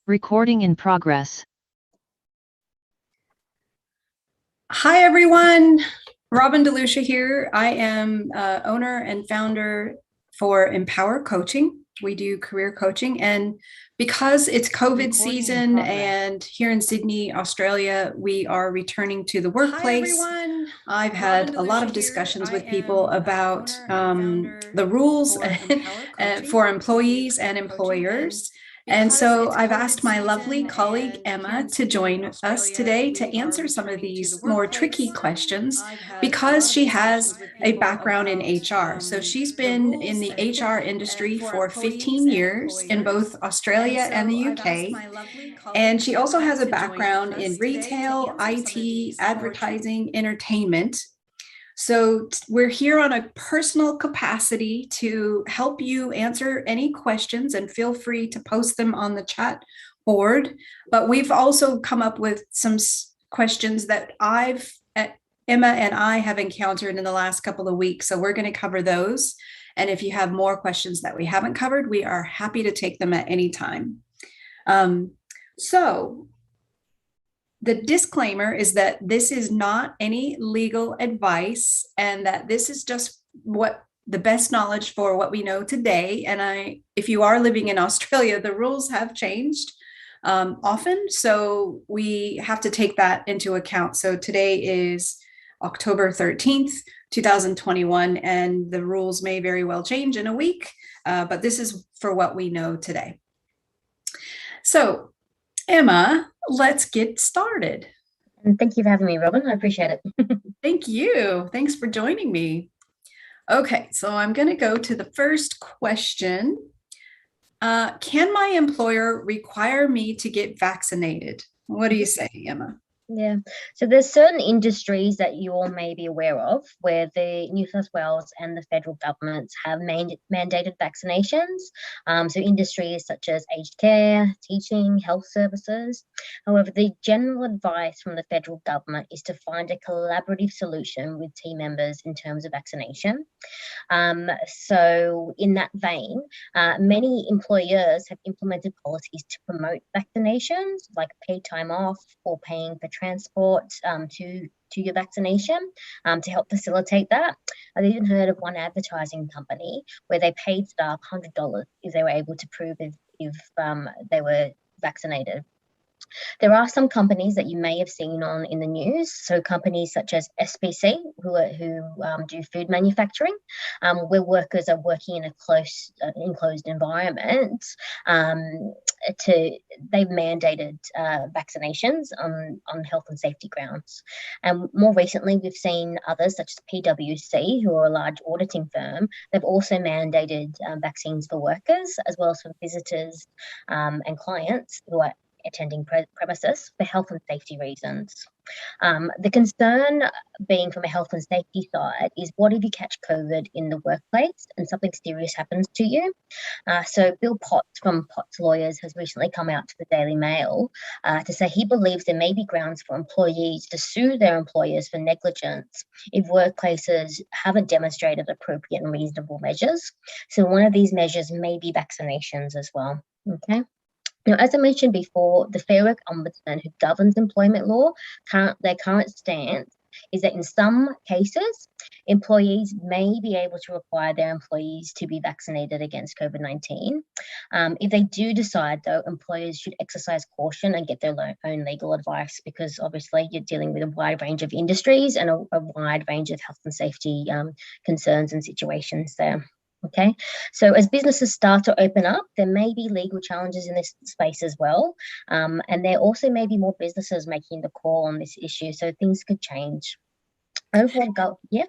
Recording in progress. Hi, everyone. Robin DeLucia here. I am owner and founder for Empower Coaching. We do career coaching. And because it's COVID season and here in Sydney, Australia, we are returning to the workplace. Hi, everyone. I've had a lot of discussions with people about the rules for employees and employers. And so I've asked my lovely colleague, Emma, to join us today to answer some of these more tricky questions because she has a background in HR. So she's been in the HR industry for 15 years in both Australia and the UK. And she also has a background in retail, IT, advertising, entertainment. So we're here on a personal capacity to help you answer any questions, and feel free to post them on the chat board. But we've also come up with some questions that Emma and I have encountered in the last couple of weeks. So we're going to cover those. And if you have more questions that we haven't covered, we are happy to take them at any time. So the disclaimer is that this is not any legal advice, and that this is just what the best knowledge for what we know today. And if you are living in Australia, the rules have changed often, so we have to take that into account. So today is October 13th, 2021, and the rules may very well change in a week, but this is for what we know today. So Emma, let's get started. And thank you for having me, Robin. I appreciate it. Thank you. Thanks for joining me. Okay, so I'm going to go to the first question. Can my employer require me to get vaccinated? What do you say, Emma? Yeah, so there's certain industries that you all may be aware of where the New South Wales and the federal governments have mandated vaccinations. So industries such as aged care, teaching, health services. However, the general advice from the federal government is to find a collaborative solution with team members in terms of vaccination. So in that vein, many employers have implemented policies to promote vaccinations, like paid time off or paying for transport to your vaccination to help facilitate that. I've even heard of one advertising company where they paid staff $100 if they were able to prove if they were vaccinated. There are some companies that you may have seen in the news. So companies such as SPC, who do food manufacturing, where workers are working in a close enclosed environment. They've mandated vaccinations on health and safety grounds. And more recently, we've seen others such as PwC, who are a large auditing firm. They've also mandated vaccines for workers as well as for visitors and clients who are attending premises for health and safety reasons. The concern being from a health and safety side is, what if you catch COVID in the workplace and something serious happens to you? So Bill Potts from Potts Lawyers has recently come out to the Daily Mail to say he believes there may be grounds for employees to sue their employers for negligence if workplaces haven't demonstrated appropriate and reasonable measures. So one of these measures may be vaccinations as well. Okay. Now, as I mentioned before, the Fair Work Ombudsman, who governs employment law, their current stance is that in some cases, employees may be able to require their employees to be vaccinated against COVID-19. If they do decide, though, employers should exercise caution and get their own legal advice, because obviously you're dealing with a wide range of industries and a wide range of health and safety concerns and situations there. Okay, so as businesses start to open up, there may be legal challenges in this space as well. And there also may be more businesses making the call on this issue, so things could change. Overall, yeah.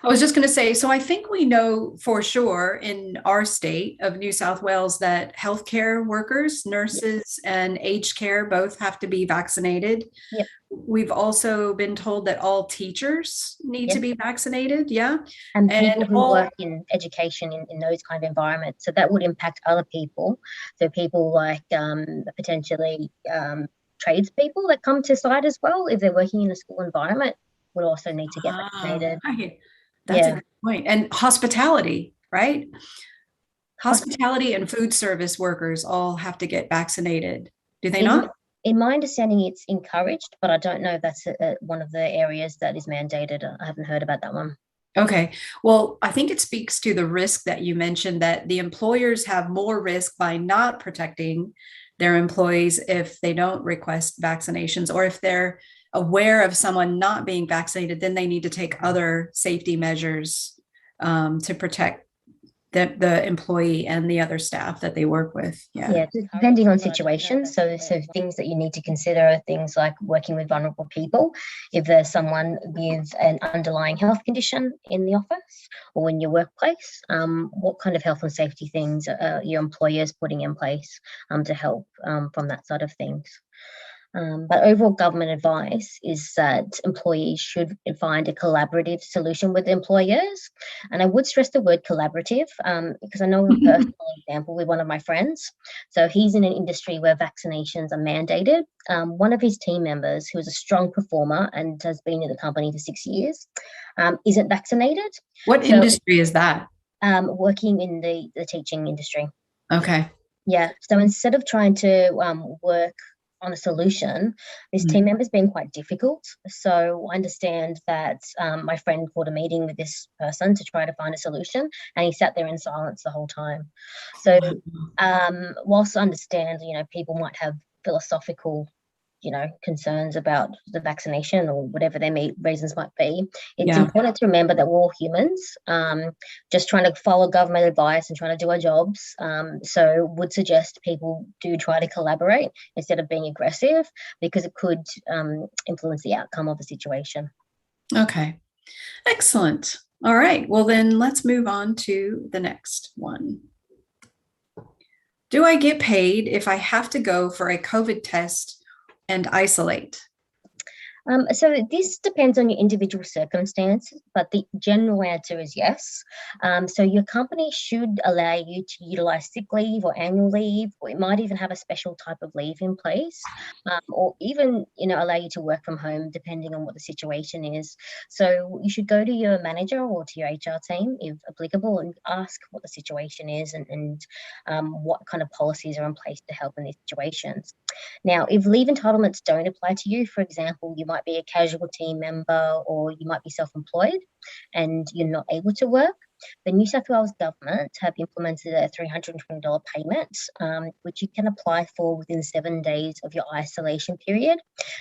I was just going to say, so I think we know for sure in our state of New South Wales that healthcare workers, nurses, and aged care both have to be vaccinated. Yep. We've also been told that all teachers need to be vaccinated. Yeah. And people who work in education in those kind of environments. So that would impact other people. So people like potentially tradespeople that come to site as well, if they're working in a school environment, would also need to get vaccinated. That's a good point. And hospitality, right? Hospitality and food service workers all have to get vaccinated. Do they In not? in my understanding, it's encouraged, but I don't know if that's one of the areas that is mandated. I haven't heard about that one. Okay. Well, I think it speaks to the risk that you mentioned, that the employers have more risk by not protecting their employees if they don't request vaccinations, or if they're aware of someone not being vaccinated, then they need to take other safety measures to protect the employee and the other staff that they work with. Yeah, depending on situations. So things that you need to consider are things like working with vulnerable people. If there's someone with an underlying health condition in the office or in your workplace, what kind of health and safety things are your employers putting in place to help from that side of things? But overall government advice is that employees should find a collaborative solution with employers. And I would stress the word collaborative because I know a personal example with one of my friends. So he's in an industry where vaccinations are mandated. One of his team members, who is a strong performer and has been in the company for 6 years, isn't vaccinated. What industry is that? Working in the teaching industry. Okay. Yeah. So instead of trying to work on a solution, this team member's been quite difficult. So I understand that my friend called a meeting with this person to try to find a solution, and he sat there in silence the whole time. So whilst I understand, people might have philosophical concerns about the vaccination or whatever their reasons might be, it's important to remember that we're all humans, just trying to follow government advice and trying to do our jobs. So would suggest people do try to collaborate instead of being aggressive, because it could influence the outcome of the situation. Okay, excellent. All right, well then let's move on to the next one. Do I get paid if I have to go for a COVID test and isolate? So this depends on your individual circumstances, but the general answer is yes. So your company should allow you to utilize sick leave or annual leave, or it might even have a special type of leave in place, or even allow you to work from home depending on what the situation is. So you should go to your manager or to your HR team, if applicable, and ask what the situation is and what kind of policies are in place to help in these situations. Now, if leave entitlements don't apply to you, for example, you might be a casual team member or you might be self-employed and you're not able to work, the New South Wales government have implemented a $320 payment, which you can apply for within 7 days of your isolation period.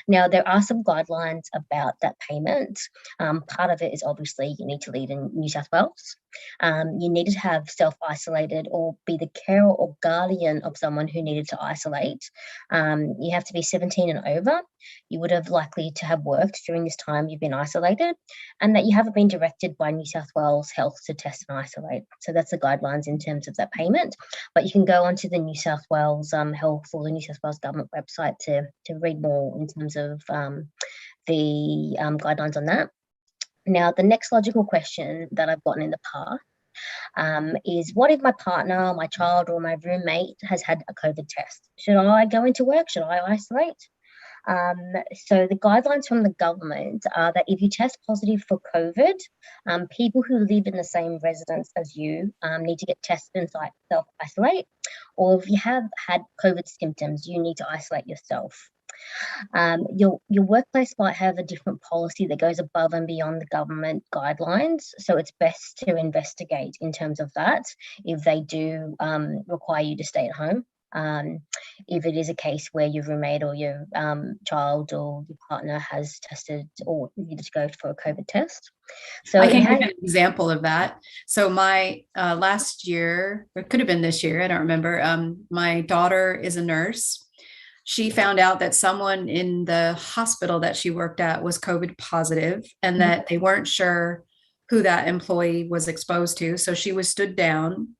Now, there are some guidelines about that payment. Part of it is obviously you need to live in New South Wales. You needed to have self-isolated or be the carer or guardian of someone who needed to isolate. You have to be 17 and over. You would have likely to have worked during this time you've been isolated, and that you haven't been directed by New South Wales Health to test and isolate. So that's the guidelines in terms of that payment. But you can go onto the New South Wales Health or the New South Wales government website to read more in terms of the guidelines on that. Now, the next logical question that I've gotten in the past is, what if my partner, my child, or my roommate has had a COVID test? Should I go into work? Should I isolate? So the guidelines from the government are that if you test positive for COVID, people who live in the same residence as you need to get tested and self-isolate, or if you have had COVID symptoms, you need to isolate yourself. Your workplace might have a different policy that goes above and beyond the government guidelines, so it's best to investigate in terms of that if they do require you to stay at home. If it is a case where your roommate or your child or your partner has tested or needed to go for a COVID test. So I can give an example of that. So my last year, or it could have been this year, I don't remember, my daughter is a nurse. She found out that someone in the hospital that she worked at was COVID positive, and that they weren't sure who that employee was exposed to. So she was stood down.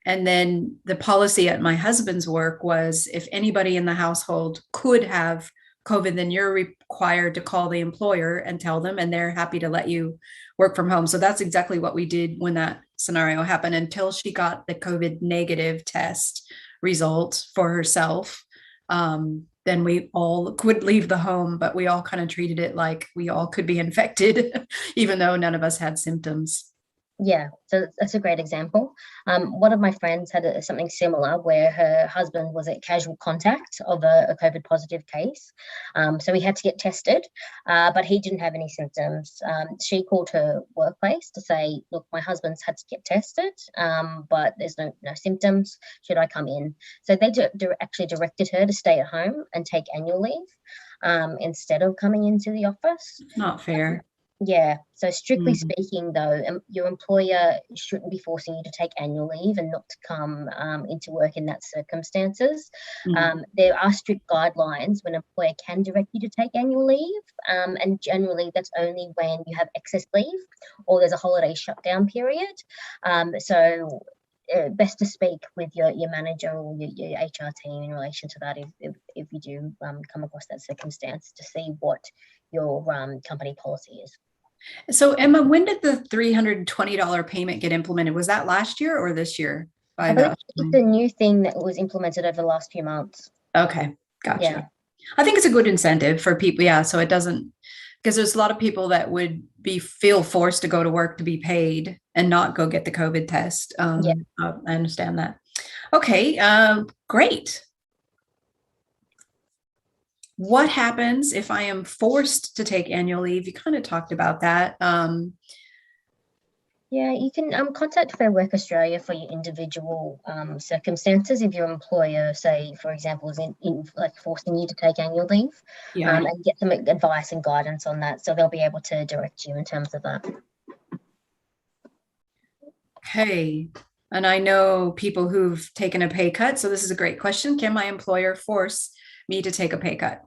And then the policy at my husband's work was, if anybody in the household could have COVID, then you're required to call the employer and tell them, and they're happy to let you work from home. So that's exactly what we did when that scenario happened, until she got the COVID negative test result for herself. Then we all could leave the home, but we all kind of treated it like we all could be infected, even though none of us had symptoms. Yeah, so that's a great example. One of my friends had something similar where her husband was at casual contact of a COVID positive case. So he had to get tested, but he didn't have any symptoms. She called her workplace to say, look, my husband's had to get tested, but there's no symptoms. Should I come in? So they actually directed her to stay at home and take annual leave instead of coming into the office. Not fair. Yeah. So strictly Mm. speaking, though, your employer shouldn't be forcing you to take annual leave and not to come into work in that circumstances. Mm. There are strict guidelines when an employer can direct you to take annual leave, and generally that's only when you have excess leave or there's a holiday shutdown period. So best to speak with your manager or your HR team in relation to that if you do come across that circumstance to see what your company policy is. So Emma, when did the $320 payment get implemented? Was that last year or this year? I believe it's a new thing that was implemented over the last few months. Okay, gotcha. Yeah. I think it's a good incentive for people. Yeah, so it doesn't, because there's a lot of people that would feel forced to go to work to be paid and not go get the COVID test. Yeah. I understand that. Okay, great. What happens if I am forced to take annual leave? You kind of talked about that. Yeah, you can contact Fair Work Australia for your individual circumstances. If your employer, say, for example, is in like forcing you to take annual leave, Yeah. and get some advice and guidance on that, so they'll be able to direct you in terms of that. Okay. And I know people who've taken a pay cut. So this is a great question. Can my employer force me to take a pay cut?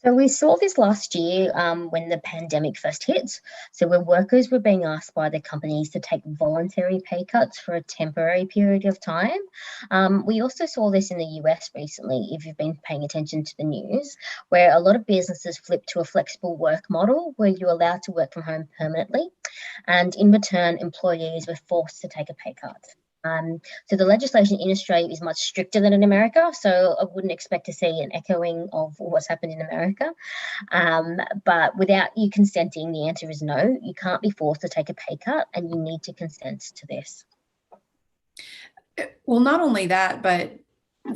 So we saw this last year when the pandemic first hit. So where workers were being asked by their companies to take voluntary pay cuts for a temporary period of time. We also saw this in the US recently, if you've been paying attention to the news, where a lot of businesses flipped to a flexible work model where you're allowed to work from home permanently. And in return, employees were forced to take a pay cut. So the legislation in Australia is much stricter than in America. So I wouldn't expect to see an echoing of what's happened in America. But without you consenting, the answer is no. You can't be forced to take a pay cut, and you need to consent to this. Well, not only that, but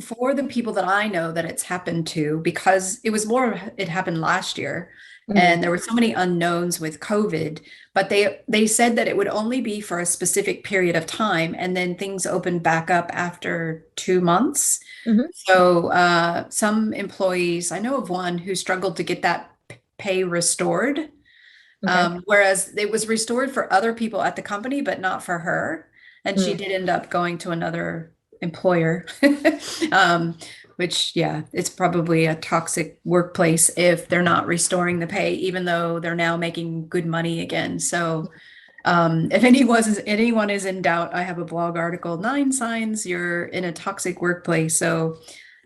for the people that I know that it's happened to, because it happened last year. And there were so many unknowns with COVID, but they said that it would only be for a specific period of time, and then things opened back up after 2 months. So some employees, I know of one who struggled to get that pay restored, whereas it was restored for other people at the company, but not for her. And she did end up going to another employer. Which, yeah, it's probably a toxic workplace if they're not restoring the pay, even though they're now making good money again. So if anyone is in doubt, I have a blog article, 9 signs you're in a toxic workplace. So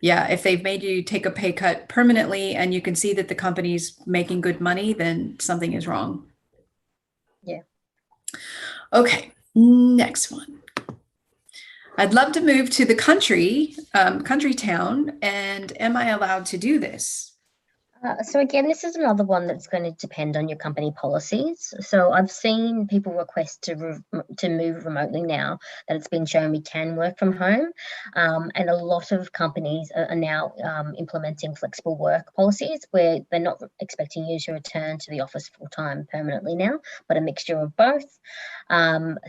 yeah, if they've made you take a pay cut permanently and you can see that the company's making good money, then something is wrong. Yeah. Okay, next one. I'd love to move to the country town, and am I allowed to do this? So again, this is another one that's going to depend on your company policies. So I've seen people request to move remotely now that it's been shown we can work from home, and a lot of companies are now implementing flexible work policies where they're not expecting you to return to the office full time permanently now, but a mixture of both.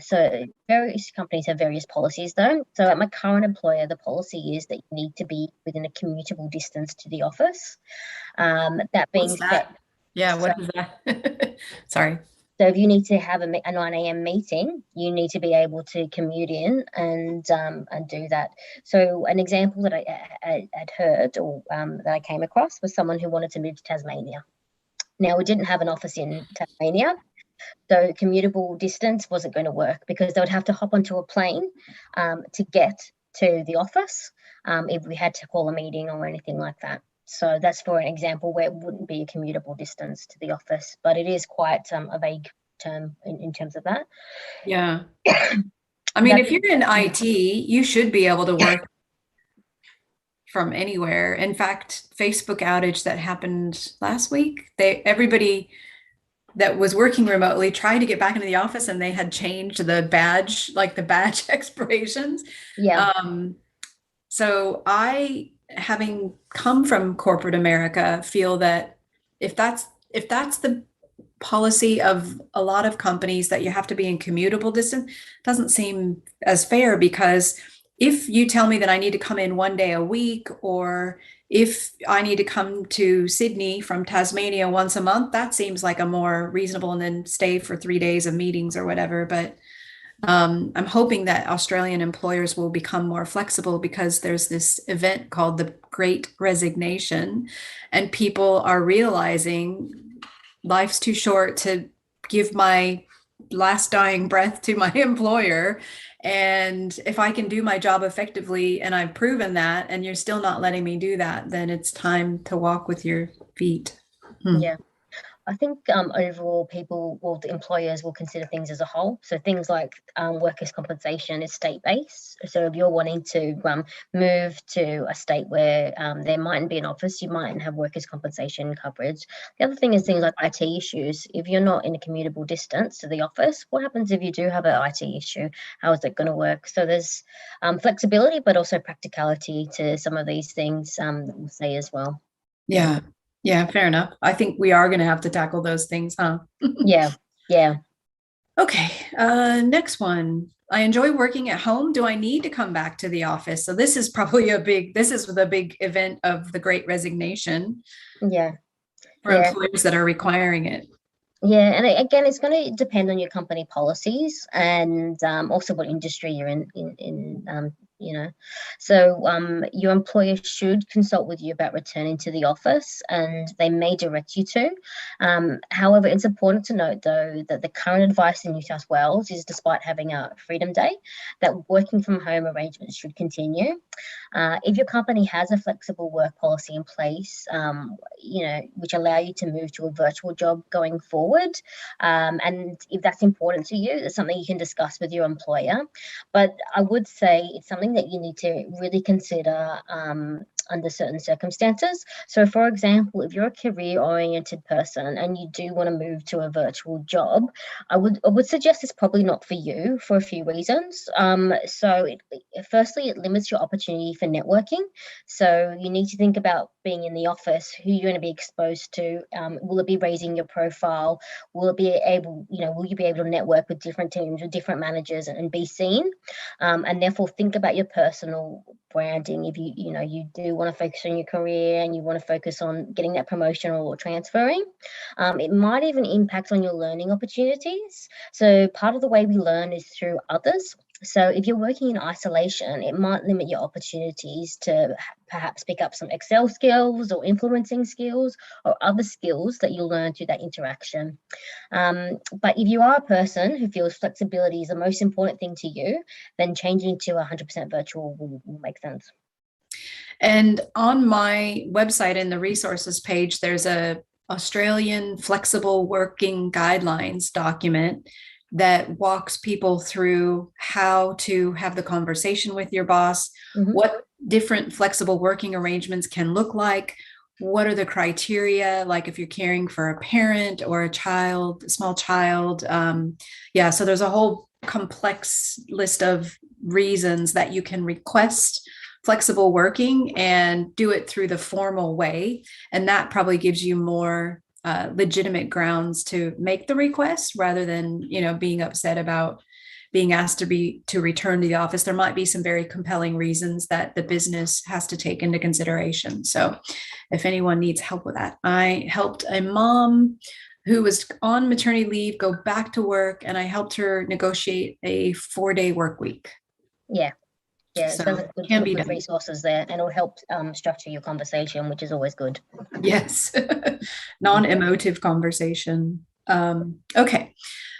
So various companies have various policies though. So at my current employer, the policy is that you need to be within a commutable distance to the office. That being said, yeah, what is that? Sorry. So if you need to have a 9 a.m. meeting, you need to be able to commute in and do that. So an example that I had heard or that I came across was someone who wanted to move to Tasmania. Now, we didn't have an office in Tasmania, so commutable distance wasn't going to work because they would have to hop onto a plane to get to the office if we had to call a meeting or anything like that. So that's for an example where it wouldn't be a commutable distance to the office, but it is quite a vague term in terms of that. Yeah. I mean, if you're in IT, you should be able to work from anywhere. In fact, Facebook outage that happened last week, everybody that was working remotely tried to get back into the office, and they had changed the badge, like the badge expirations. Yeah. So I, having come from corporate America, feel that if that's the policy of a lot of companies, that you have to be in commutable distance, doesn't seem as fair, because if you tell me that I need to come in 1 day a week, or if I need to come to Sydney from Tasmania once a month, that seems like a more reasonable, and then stay for 3 days of meetings or whatever. But I'm hoping that Australian employers will become more flexible, because there's this event called the Great Resignation, and people are realizing life's too short to give my last dying breath to my employer. And if I can do my job effectively, and I've proven that, and you're still not letting me do that, then it's time to walk with your feet. Yeah. I think overall the employers will consider things as a whole. So things like workers' compensation is state-based. So if you're wanting to move to a state where there mightn't be an office, you mightn't have workers' compensation coverage. The other thing is things like IT issues. If you're not in a commutable distance to the office, what happens if you do have an IT issue? How is it going to work? So there's flexibility, but also practicality to some of these things that we'll say as well. Yeah. Yeah, fair enough. I think we are going to have to tackle those things, huh? Yeah. Okay, next one. I enjoy working at home. Do I need to come back to the office? So this is probably this is the big event of the Great Resignation Yeah. for employers that are requiring it. Yeah, and again, it's going to depend on your company policies and also what industry you're in. So your employer should consult with you about returning to the office, and they may direct you to. However, it's important to note, though, that the current advice in New South Wales is, despite having a Freedom Day, that working from home arrangements should continue. If your company has a flexible work policy in place, which allow you to move to a virtual job going forward, and if that's important to you, it's something you can discuss with your employer. But I would say it's something that you need to really consider under certain circumstances. So, for example, if you're a career-oriented person and you do want to move to a virtual job, I would suggest it's probably not for you for a few reasons. Firstly, it limits your opportunity for networking. So you need to think about being in the office, who you're going to be exposed to. Will it be raising your profile? Will you be able to network with different teams, with different managers, and be seen? And therefore, think about your personal branding. If you do want to focus on your career and you want to focus on getting that promotion or transferring, it might even impact on your learning opportunities. So part of the way we learn is through others. So if you're working in isolation, it might limit your opportunities to perhaps pick up some Excel skills or influencing skills or other skills that you'll learn through that interaction. But if you are a person who feels flexibility is the most important thing to you, then changing to 100% virtual will make sense. And on my website, in the resources page, there's a Australian flexible working guidelines document that walks people through how to have the conversation with your boss, what different flexible working arrangements can look like, what are the criteria, like if you're caring for a parent or a small child. So there's a whole complex list of reasons that you can request flexible working and do it through the formal way. And that probably gives you more legitimate grounds to make the request, rather than, being upset about being asked to return to the office. There might be some very compelling reasons that the business has to take into consideration. So if anyone needs help with that, I helped a mom who was on maternity leave go back to work, and I helped her negotiate a 4-day work week. Yeah, so there's good resources there, and it'll help structure your conversation, which is always good. Yes, non-emotive conversation. Okay.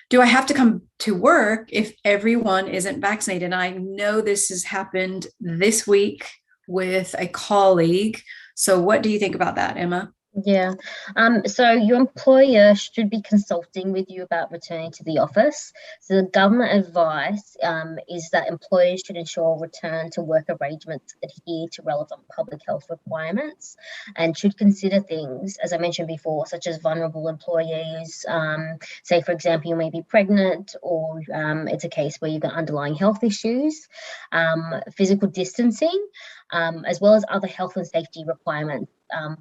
Do I have to come to work if everyone isn't vaccinated? And I know this has happened this week with a colleague. So what do you think about that, Emma? Yeah. So your employer should be consulting with you about returning to the office. So the government advice is that employers should ensure return to work arrangements adhere to relevant public health requirements and should consider things, as I mentioned before, such as vulnerable employees. Say, for example, you may be pregnant or it's a case where you've got underlying health issues, physical distancing, as well as other health and safety requirements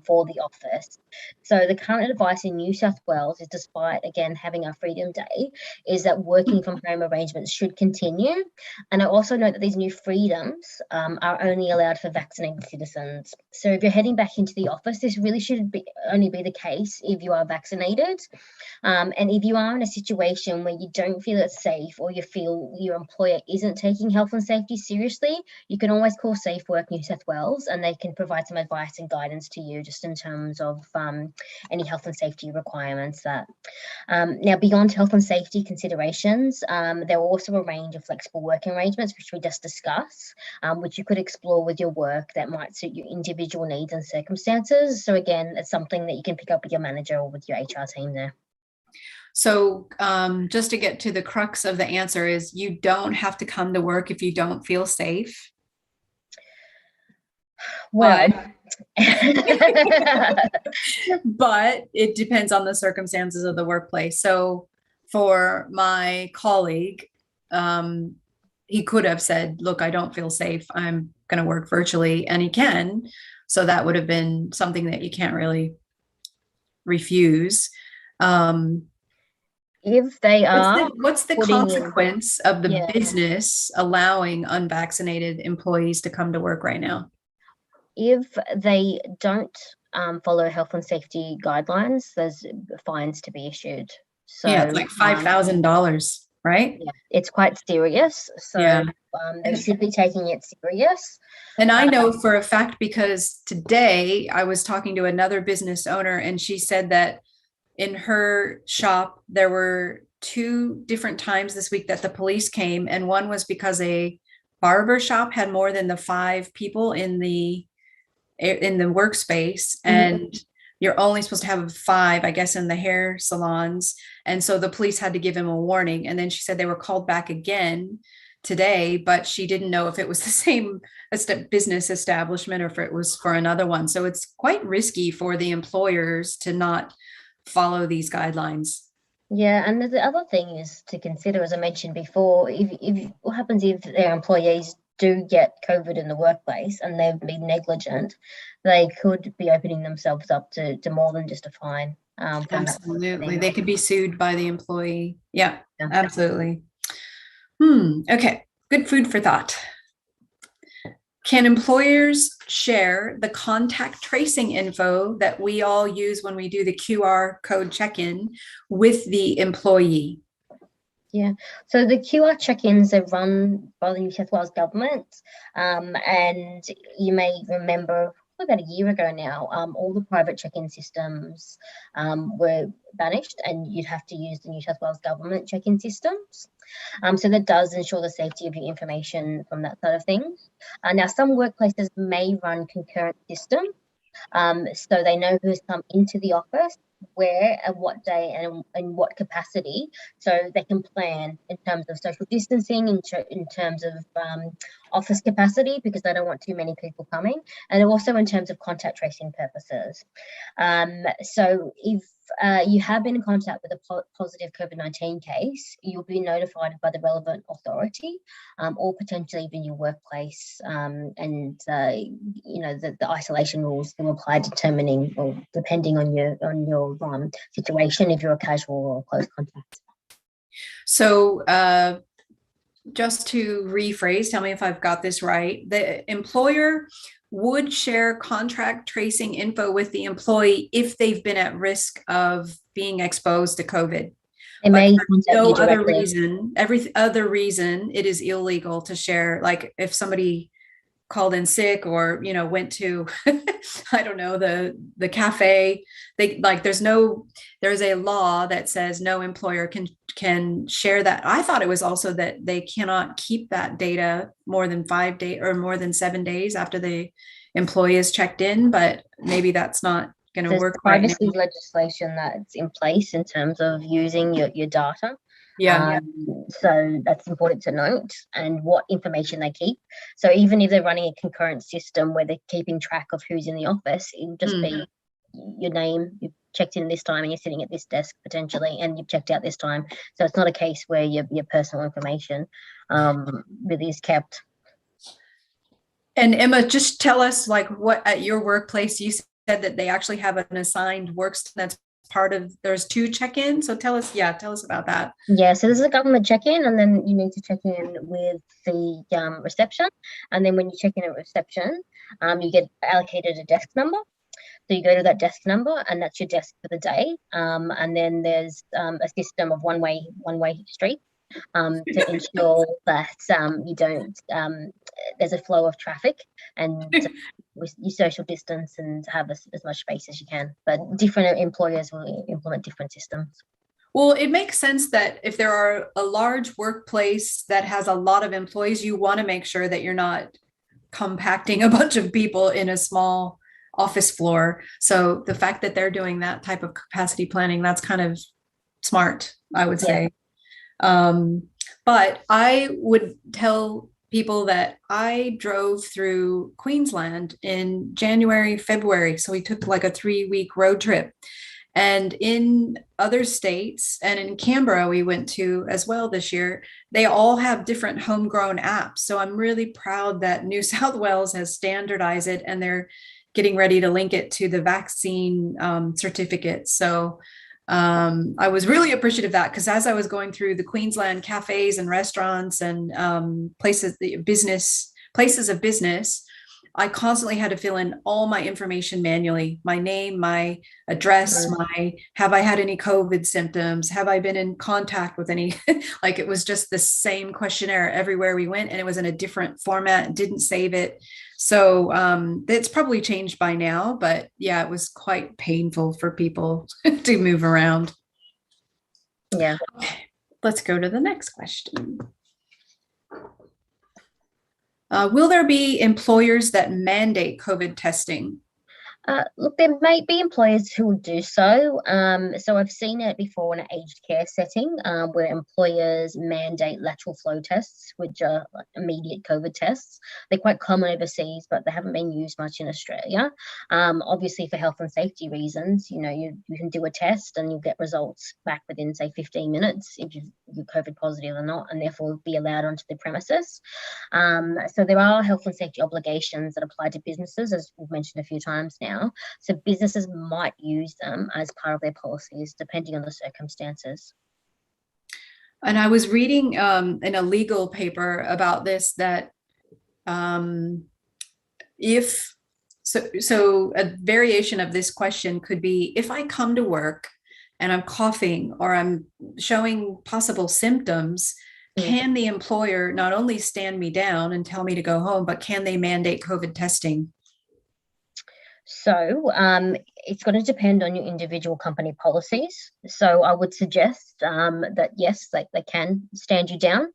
for the office. So the current advice in New South Wales is, despite again having our Freedom Day, is that working from home arrangements should continue. And I also note that these new freedoms are only allowed for vaccinated citizens. So if you're heading back into the office, this really should only be the case if you are vaccinated. And if you are in a situation where you don't feel it's safe or you feel your employer isn't taking health and safety seriously, you can always call Safe Work New South Wales and they can provide some advice and guidance to you just in terms of any health and safety requirements that. Now, beyond health and safety considerations, there are also a range of flexible working arrangements, which we just discussed, which you could explore with your work that might suit your individual needs and circumstances. So again, it's something that you can pick up with your manager or with your HR team there. So just to get to the crux of the answer is you don't have to come to work if you don't feel safe. Well, but it depends on the circumstances of the workplace. So for my colleague, he could have said, look, I don't feel safe. I'm going to work virtually, and he can. So that would have been something that you can't really refuse. If they are, what's the consequence of the business allowing unvaccinated employees to come to work right now? If they don't follow health and safety guidelines, there's fines to be issued. So yeah, it's like $5,000, right? Yeah, it's quite serious. So they should be taking it serious. And I know for a fact, because today I was talking to another business owner and she said that in her shop, there were 2 different times this week that the police came. And one was because a barber shop had more than the 5 people in the workspace. And you're only supposed to have 5, I guess, in the hair salons. And so the police had to give him a warning. And then she said they were called back again today, but she didn't know if it was the same business establishment or if it was for another one. So it's quite risky for the employers to not follow these guidelines. Yeah, and the other thing is to consider, as I mentioned before, if what happens if their employees do get COVID in the workplace and they've been negligent, they could be opening themselves up to more than just a fine. Absolutely. They could be sued by the employee. Yeah. Absolutely. Okay. Good food for thought. Can employers share the contact tracing info that we all use when we do the QR code check-in with the employee? Yeah, so the QR check-ins are run by the New South Wales government, and you may remember about a year ago now, all the private check-in systems were banished, and you'd have to use the New South Wales government check-in systems. So that does ensure the safety of your information from that side of things. Now, some workplaces may run concurrent systems, so they know who's come into the office, where and what day and in what capacity, so they can plan in terms of social distancing, in terms of office capacity, because they don't want too many people coming, and also in terms of contact tracing purposes. So if you have been in contact with a positive COVID-19 case, you'll be notified by the relevant authority, or potentially even your workplace, and the isolation rules will apply depending on your situation, if you're a casual or close contact. So just to rephrase, tell me if I've got this right. The employer would share contract tracing info with the employee if they've been at risk of being exposed to COVID. But for no other reason, every other reason, it is illegal to share. Like if somebody called in sick or went to I don't know, the cafe, there's a law that says no employer can share that. I thought it was also that they cannot keep that data more than 5 days or more than 7 days after the employee is checked in, but maybe that's not going to There's work right privacy now. legislation that's in place in terms of using your data. Yeah. So that's important to note, and what information they keep. So even if they're running a concurrent system where they're keeping track of who's in the office, it'll just be your name. You checked in this time and you're sitting at this desk potentially, and you've checked out this time. So it's not a case where your personal information really is kept. And Emma, just tell us, like, what at your workplace, you said that they actually have an assigned workstation that's part of, there's 2 check-ins. So tell us about that. Yeah, so there's a government check-in, and then you need to check in with the reception. And then when you check in at reception, you get allocated a desk number. So you go to that desk number, and that's your desk for the day. And then there's a system of one-way street to ensure that you don't there's a flow of traffic, and you social distance and have as much space as you can. But different employers will implement different systems. Well, it makes sense that if there are a large workplace that has a lot of employees, you want to make sure that you're not compacting a bunch of people in a small office floor. So the fact that they're doing that type of capacity planning, that's kind of smart, I would say. But I would tell people that I drove through Queensland in January, February. So we took like a 3-week road trip. And in other states, and in Canberra, we went to as well this year, they all have different homegrown apps. So I'm really proud that New South Wales has standardized it, and they're getting ready to link it to the vaccine certificate. So I was really appreciative of that, because as I was going through the Queensland cafes and restaurants and places of business, I constantly had to fill in all my information manually: my name, my address, have I had any COVID symptoms? Have I been in contact with any, like, it was just the same questionnaire everywhere we went, and it was in a different format, didn't save it. So it's probably changed by now, but yeah, it was quite painful for people to move around. Yeah. Okay, let's go to the next question. Will there be employers that mandate COVID testing? Look, there may be employers who will do so. So I've seen it before in an aged care setting where employers mandate lateral flow tests, which are like immediate COVID tests. They're quite common overseas, but they haven't been used much in Australia. Obviously, for health and safety reasons, you can do a test and you'll get results back within, say, 15 minutes if you're COVID positive or not, and therefore be allowed onto the premises. So there are health and safety obligations that apply to businesses, as we've mentioned a few times now. So businesses might use them as part of their policies, depending on the circumstances. And I was reading in a legal paper about this, that so a variation of this question could be, if I come to work and I'm coughing or I'm showing possible symptoms, can the employer not only stand me down and tell me to go home, but can they mandate COVID testing? So it's going to depend on your individual company policies. So I would suggest that yes, they can stand you down.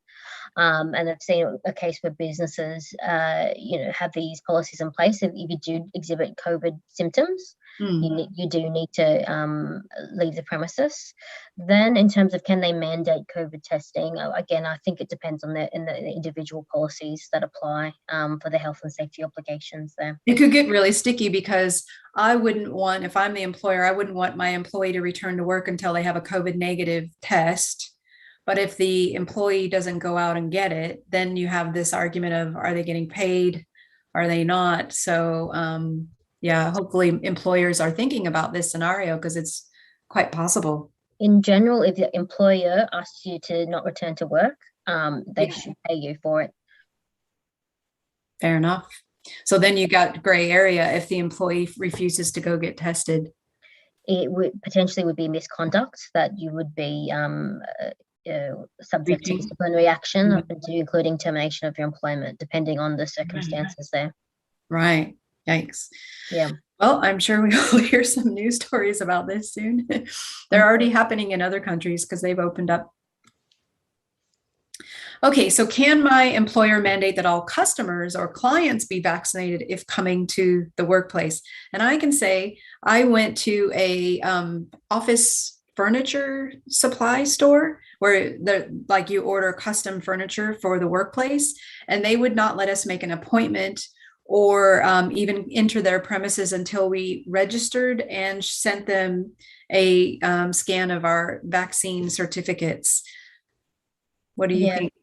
And I've seen a case where businesses, have these policies in place. If you do exhibit COVID symptoms, you do need to leave the premises. Then, in terms of can they mandate COVID testing, again, I think it depends on the individual policies that apply for the health and safety obligations there. It could get really sticky, because I wouldn't want, if I'm the employer, I wouldn't want my employee to return to work until they have a COVID negative test. But if the employee doesn't go out and get it, then you have this argument of, are they getting paid? Are they not? So yeah, hopefully employers are thinking about this scenario, because it's quite possible. In general, if the employer asks you to not return to work, they should pay you for it. Fair enough. So then you got gray area if the employee refuses to go get tested. It would potentially be misconduct that you would be subject to disciplinary action, up to including termination of your employment, depending on the circumstances there. Right. Yikes. Yeah. Well, I'm sure we will hear some news stories about this soon. They're already happening in other countries because they've opened up. Okay, so can my employer mandate that all customers or clients be vaccinated if coming to the workplace? And I can say I went to a office furniture supply store where like you order custom furniture for the workplace, and they would not let us make an appointment or even enter their premises until we registered and sent them a scan of our vaccine certificates. What do you think?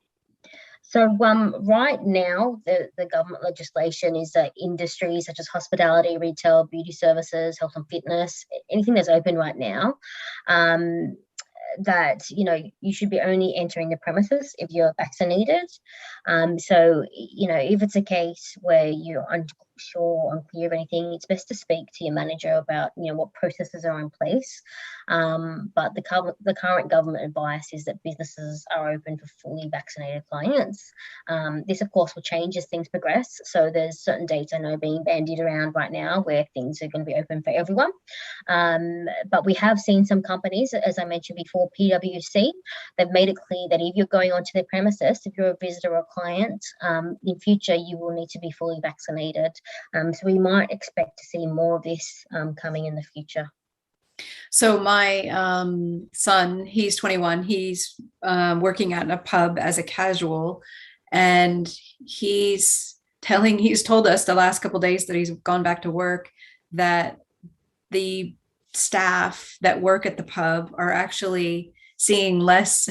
So right now, the government legislation is that industries such as hospitality, retail, beauty services, health and fitness, anything that's open right now, that you should be only entering the premises if you're vaccinated. So if it's a case where you're unsure, unclear of anything, it's best to speak to your manager about what processes are in place. But the current government advice is that businesses are open for fully vaccinated clients. This, of course, will change as things progress. So there's certain dates I know being bandied around right now where things are going to be open for everyone. But we have seen some companies, as I mentioned before, PwC, they've made it clear that if you're going onto their premises, if you're a visitor or client, in future, you will need to be fully vaccinated. So we might expect to see more of this coming in the future. So my son, he's 21, he's working at a pub as a casual, and he's told us the last couple of days that he's gone back to work that the staff that work at the pub are actually seeing less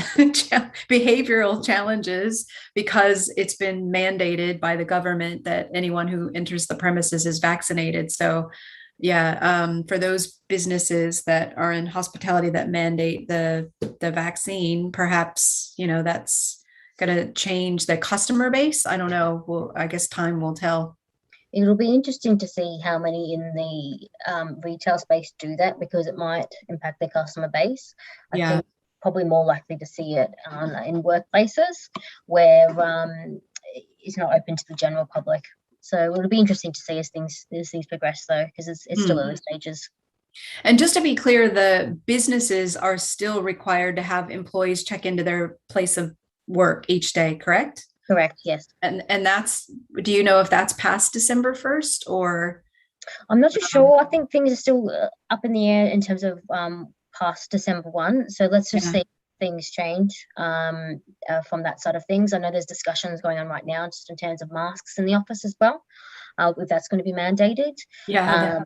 behavioral challenges because it's been mandated by the government that anyone who enters the premises is vaccinated. So yeah, for those businesses that are in hospitality that mandate the vaccine, perhaps that's going to change the customer base. I don't know. Well, I guess time will tell. It'll be interesting to see how many in the retail space do that, because it might impact their customer base. I think probably more likely to see it in workplaces where it's not open to the general public. So it'll be interesting to see as things progress, though, because it's still early stages. And just to be clear, the businesses are still required to have employees check into their place of work each day, correct? Correct, yes. And that's, do you know if that's past December 1st or? I'm not too sure. I think things are still up in the air in terms of past December 1. So let's just see if things change from that side of things. I know there's discussions going on right now just in terms of masks in the office as well, if that's going to be mandated. Yeah.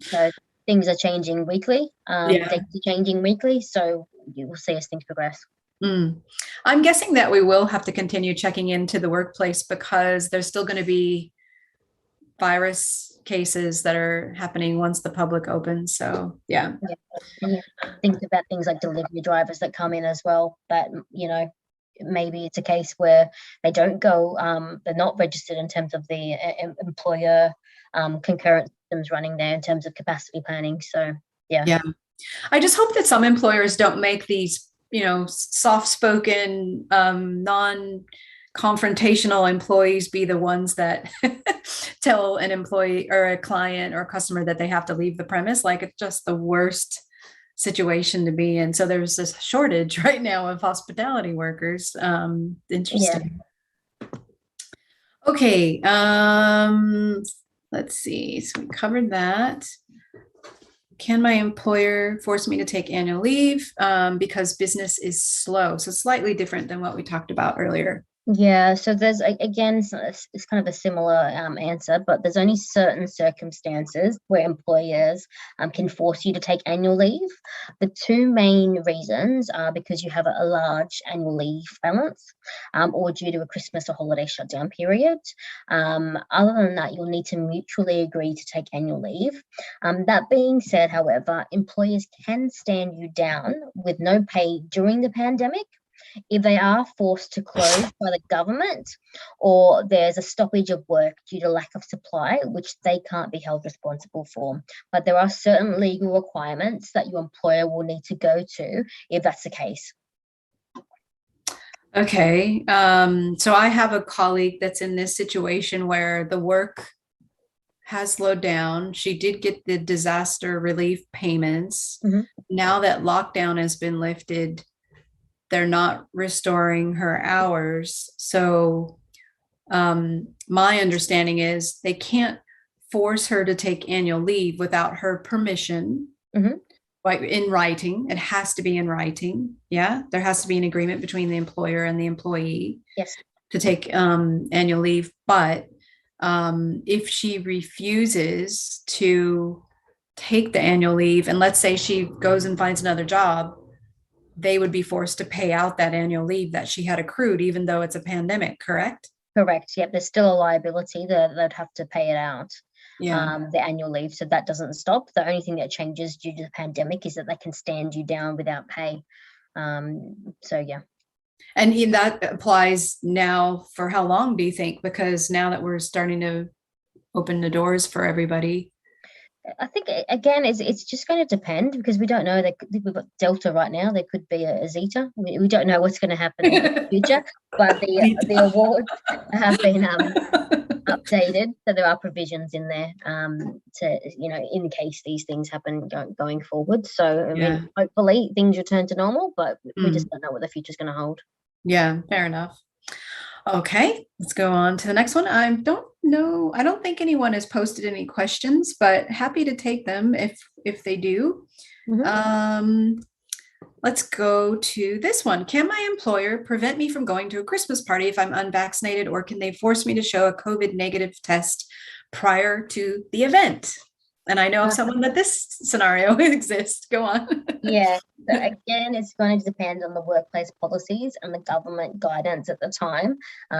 So things are changing weekly. Dates are changing weekly. So you will see as things progress. I'm guessing that we will have to continue checking into the workplace because there's still going to be virus cases that are happening once the public opens. So yeah. Think about things like delivery drivers that come in as well, that maybe it's a case where they don't go, they're not registered in terms of the employer concurrent systems running there in terms of capacity planning. So yeah, I just hope that some employers don't make these soft-spoken, non-confrontational employees be the ones that tell an employee or a client or customer that they have to leave the premise. Like, it's just the worst situation to be in. So there's this shortage right now of hospitality workers. Interesting. Yeah. Okay. Let's see. So we covered that. Can my employer force me to take annual leave because business is slow? So slightly different than what we talked about earlier. Yeah, so there's, again, it's kind of a similar answer, but there's only certain circumstances where employers can force you to take annual leave. The two main reasons are because you have a large annual leave balance or due to a Christmas or holiday shutdown period. Other than that, you'll need to mutually agree to take annual leave. That being said, however, employers can stand you down with no pay during the pandemic if they are forced to close by the government or there's a stoppage of work due to lack of supply, which they can't be held responsible for. But there are certain legal requirements that your employer will need to go to if that's the case. Okay. So I have a colleague that's in this situation where the work has slowed down. She did get the disaster relief payments. Now that lockdown has been lifted, they're not restoring her hours. So my understanding is they can't force her to take annual leave without her permission. Like in writing. It has to be in writing. Yeah, there has to be an agreement between the employer and the employee. Yes. To take annual leave. But if she refuses to take the annual leave, and let's say she goes and finds another job, they would be forced to pay out that annual leave that she had accrued, even though it's a pandemic, correct? Correct. Yep. There's still a liability that they'd have to pay it out. Yeah. The annual leave. So that doesn't stop. The only thing that changes due to the pandemic is that they can stand you down without pay. So yeah. And that applies now for how long do you think? Because now that we're starting to open the doors for everybody. I think again, it's just going to depend, because we don't know. We've got Delta right now. There could be a Zeta. We don't know what's going to happen in the future. But the awards have been updated, so there are provisions in there to, in case these things happen going forward. So I mean, hopefully things return to normal, but we just don't know what the future's going to hold. Yeah, fair enough. Okay, let's go on to the next one. I don't know. I don't think anyone has posted any questions, but happy to take them if they do. Let's go to this one. Can my employer prevent me from going to a Christmas party if I'm unvaccinated, or can they force me to show a COVID negative test prior to the event? And I know of someone that this scenario exists. Go on. Yeah. So again, it's going to depend on the workplace policies and the government guidance at the time,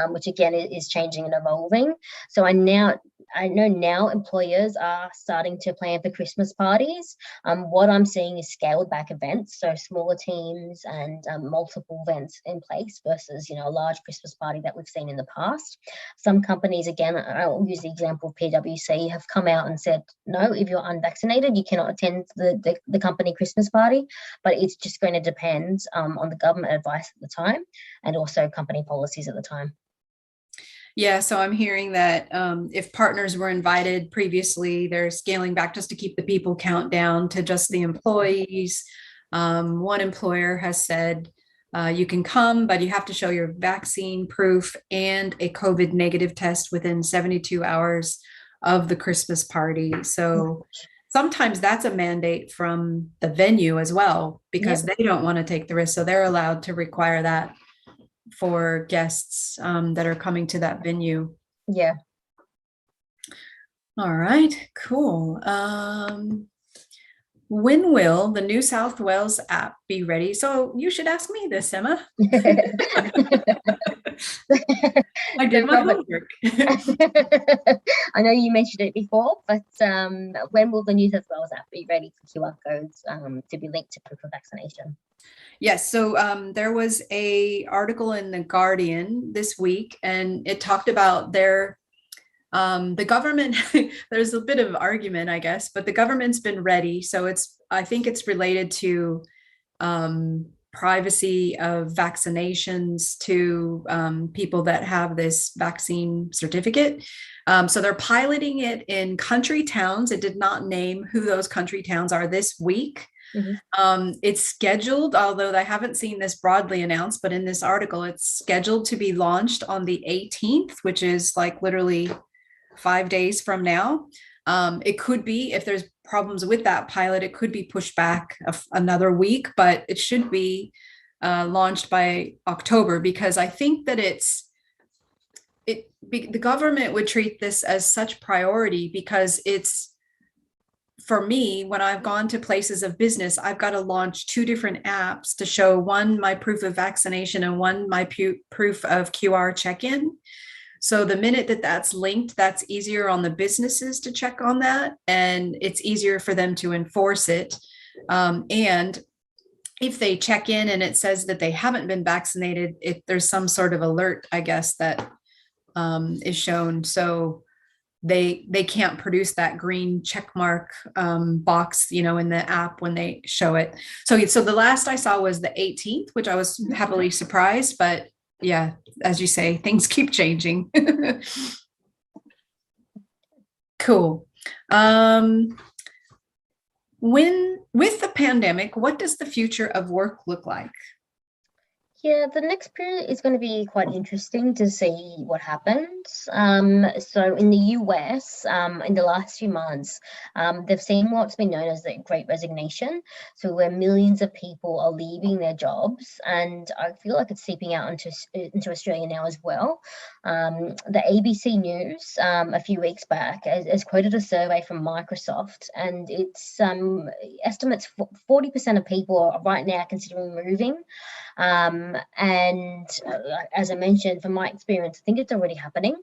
which again is changing and evolving. So I know now employers are starting to plan for Christmas parties. What I'm seeing is scaled back events, so smaller teams and multiple events in place versus a large Christmas party that we've seen in the past. Some companies, again, I'll use the example of PwC, have come out and said, no, if you're unvaccinated, you cannot attend the company Christmas party. But it's just going to depend on the government advice at the time and also company policies at the time. Yeah, so I'm hearing that if partners were invited previously, they're scaling back just to keep the people count down to just the employees. One employer has said, you can come, but you have to show your vaccine proof and a COVID negative test within 72 hours of the Christmas party. So sometimes that's a mandate from the venue as well, because they don't want to take the risk. So they're allowed to require that for guests that are coming to that venue. Yeah. All right, cool. When will the New South Wales app be ready? So you should ask me this, Emma. I did my homework. I know you mentioned it before, but when will the New South Wales app be ready for QR codes to be linked to proof of vaccination? Yes, so there was a article in The Guardian this week, and it talked about the government. There's a bit of argument, I guess, but the government's been ready. So I think it's related to privacy of vaccinations to people that have this vaccine certificate. So they're piloting it in country towns. It did not name who those country towns are this week. It's scheduled, although I haven't seen this broadly announced, but in this article, it's scheduled to be launched on the 18th, which is like literally 5 days from now. It could be, if there's problems with that pilot, it could be pushed back another week, but it should be launched by October, because I think that the government would treat this as such priority, because it's, for me, when I've gone to places of business, I've got to launch 2 different apps to show, one, my proof of vaccination, and one, my proof of QR check-in. So the minute that that's linked, that's easier on the businesses to check on that, and it's easier for them to enforce it. And if they check in and it says that they haven't been vaccinated, there's some sort of alert, I guess, that is shown. So they can't produce that green check mark box, in the app when they show it. So the last I saw was the 18th, which I was heavily surprised, but yeah, as you say, things keep changing. Cool. With the pandemic, what does the future of work look like? Yeah, the next period is going to be quite interesting to see what happens. So in the US, in the last few months, they've seen what's been known as the Great Resignation. So where millions of people are leaving their jobs, and I feel like it's seeping out into Australia now as well. The ABC News a few weeks back has quoted a survey from Microsoft, and it's estimates 40% of people are right now considering moving. And as I mentioned, from my experience, I think it's already happening.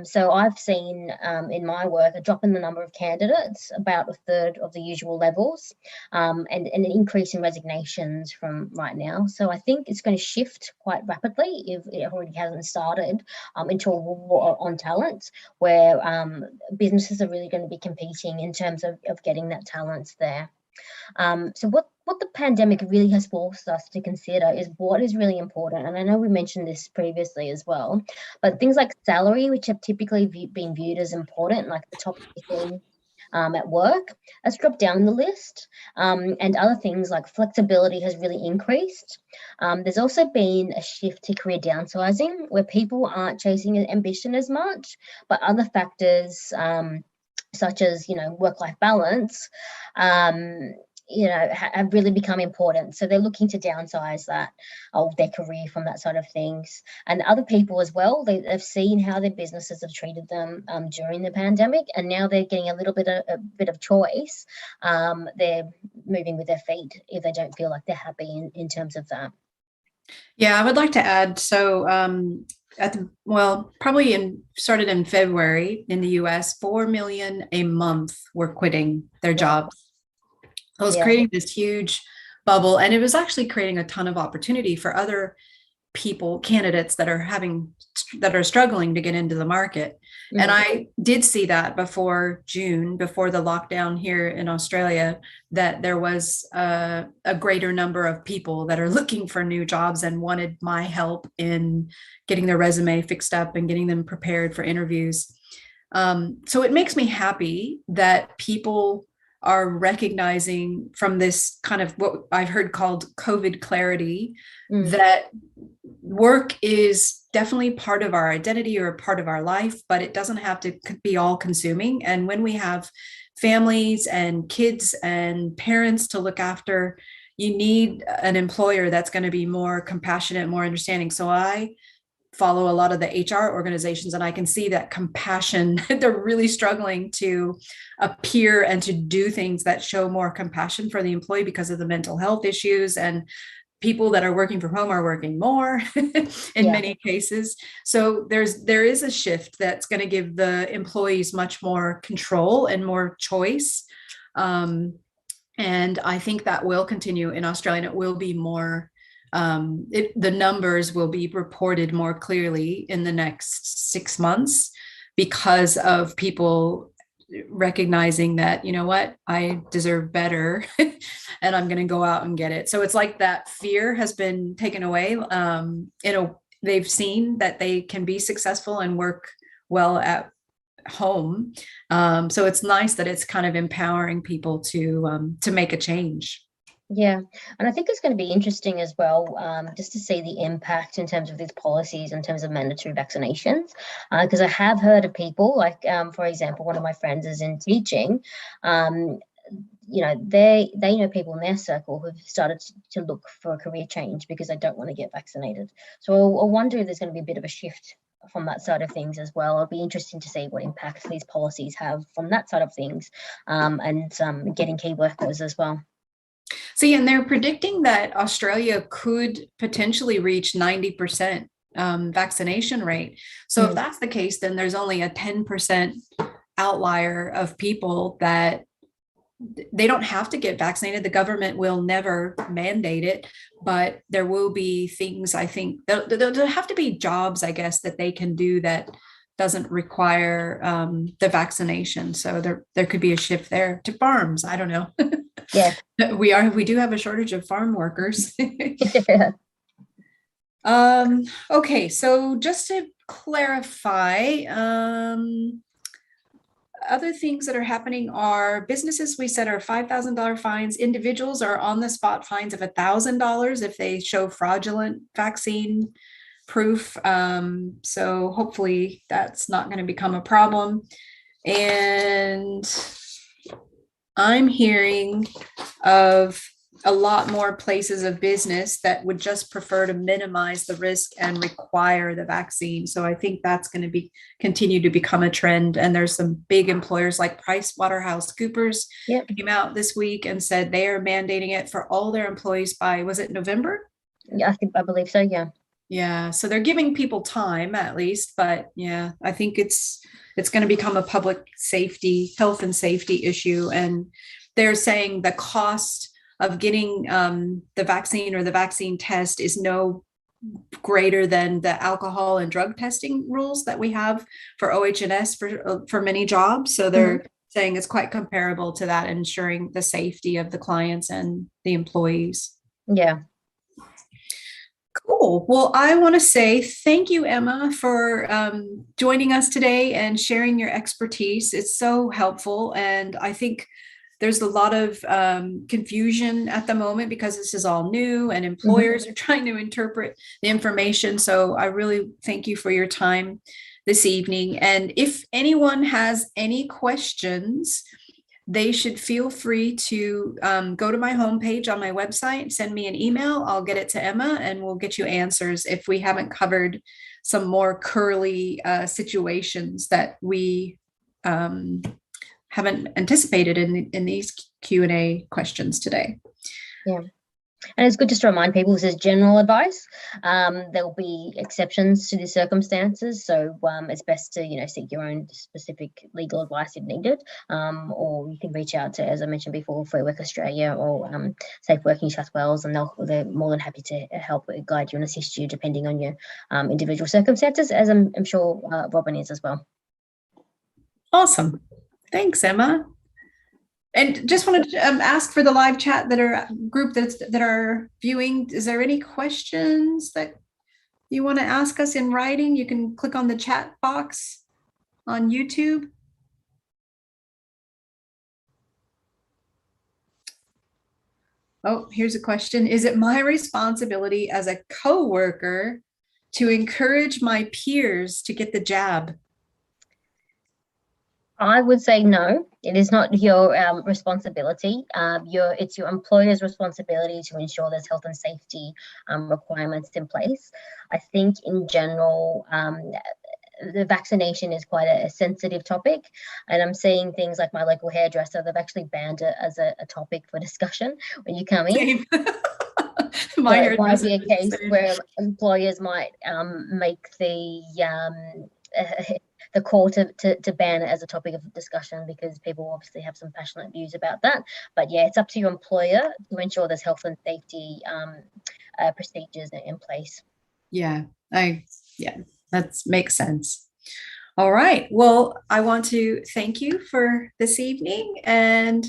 So I've seen in my work a drop in the number of candidates, about a third of the usual levels, and an increase in resignations from right now. So I think it's going to shift quite rapidly, if it already hasn't started, into a war on talent, where businesses are really going to be competing in terms of getting that talent there. So what the pandemic really has forced us to consider is what is really important. And I know we mentioned this previously as well, but things like salary, which have typically been viewed as important, like the top thing at work, has dropped down the list. And other things like flexibility has really increased. There's also been a shift to career downsizing, where people aren't chasing ambition as much, but other factors, such as, work-life balance, have really become important. So they're looking to downsize that of their career from that side of things. And other people as well, they've seen how their businesses have treated them during the pandemic, and now they're getting a bit of choice. They're moving with their feet if they don't feel like they're happy in terms of that. Yeah, I would like to add. So, probably started in February in the US, 4 million a month were quitting their jobs. It was creating this huge bubble, and it was actually creating a ton of opportunity for other candidates that are struggling to get into the market. Mm-hmm. And I did see that before June, before the lockdown here in Australia, that there was a greater number of people that are looking for new jobs and wanted my help in getting their resume fixed up and getting them prepared for interviews. So it makes me happy that people are recognizing from this kind of what I've heard called COVID clarity, that work is definitely part of our identity or part of our life, but it doesn't have to be all consuming. And when we have families and kids and parents to look after, you need an employer that's going to be more compassionate, more understanding. So I follow a lot of the HR organizations, and I can see that compassion, they're really struggling to appear and to do things that show more compassion for the employee because of the mental health issues, and people that are working from home are working more in many cases. So there is a shift that's going to give the employees much more control and more choice. And I think that will continue in Australia, and it will be more the numbers will be reported more clearly in the next 6 months because of people recognizing that, you know what, I deserve better and I'm going to go out and get it. So it's like that fear has been taken away. They've seen that they can be successful and work well at home. So it's nice that it's kind of empowering people to make a change. Yeah, and I think it's going to be interesting as well, just to see the impact in terms of these policies, in terms of mandatory vaccinations, because I have heard of people like, for example, one of my friends is in teaching. They know people in their circle who've started to look for a career change because they don't want to get vaccinated. So I wonder if there's going to be a bit of a shift from that side of things as well. It'll be interesting to see what impact these policies have from that side of things, and getting key workers as well. See, and they're predicting that Australia could potentially reach 90% vaccination rate. So if that's the case, then there's only a 10% outlier of people that they don't have to get vaccinated. The government will never mandate it, but there will be things, I think, there'll have to be jobs, I guess, that they can do that doesn't require the vaccination. So there could be a shift there to farms. I don't know. Yeah, we do have a shortage of farm workers. Okay, so just to clarify, other things that are happening are businesses, we said, are $5,000 fines. Individuals are on the spot fines of $1,000 if they show fraudulent vaccine proof. So hopefully that's not going to become a problem. And I'm hearing of a lot more places of business that would just prefer to minimize the risk and require the vaccine. So I think that's going to continue to become a trend. And there's some big employers like PricewaterhouseCoopers came out this week and said they are mandating it for all their employees by, was it November? Yeah, I believe so. Yeah. Yeah. So they're giving people time at least, but yeah, I think it's going to become a public safety, health and safety issue. And they're saying the cost of getting the vaccine or the vaccine test is no greater than the alcohol and drug testing rules that we have for OH&S for many jobs. So they're saying it's quite comparable to that, ensuring the safety of the clients and the employees. Yeah. Cool. Well, I want to say thank you, Emma, for joining us today and sharing your expertise. It's so helpful. And I think there's a lot of confusion at the moment because this is all new and employers are trying to interpret the information. So I really thank you for your time this evening. And if anyone has any questions, they should feel free to go to my homepage on my website, send me an email. I'll get it to Emma and we'll get you answers if we haven't covered some more curly situations that we haven't anticipated in these Q&A questions today. Yeah. And it's good just to remind people this is general advice. There will be exceptions to the circumstances. So it's best to, seek your own specific legal advice if needed. Or you can reach out to, as I mentioned before, Free Work Australia or Safe Work New South Wales, and they're more than happy to help guide you and assist you depending on your individual circumstances, as I'm sure Robin is as well. Awesome. Thanks, Emma. And just wanted to ask for the live chat group that are viewing, is there any questions that you want to ask us in writing? You can click on the chat box on YouTube. Oh, here's a question. Is it my responsibility as a coworker to encourage my peers to get the jab? I would say no. It is not your responsibility. It's your employer's responsibility to ensure there's health and safety requirements in place. I think in general, the vaccination is quite a sensitive topic, and I'm seeing things like my local hairdresser, they've actually banned it as a topic for discussion when you come in. My so it might be a case where employers might make the call to ban it as a topic of discussion, because people obviously have some passionate views about that. But yeah, it's up to your employer to ensure there's health and safety procedures in place. Yeah, that makes sense. All right. Well, I want to thank you for this evening and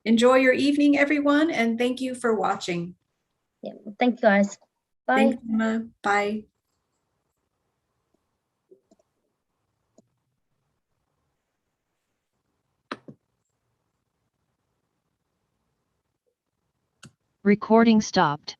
enjoy your evening, everyone. And thank you for watching. Yeah. Thank you, guys. Bye. Thanks, Emma. Bye. Recording stopped.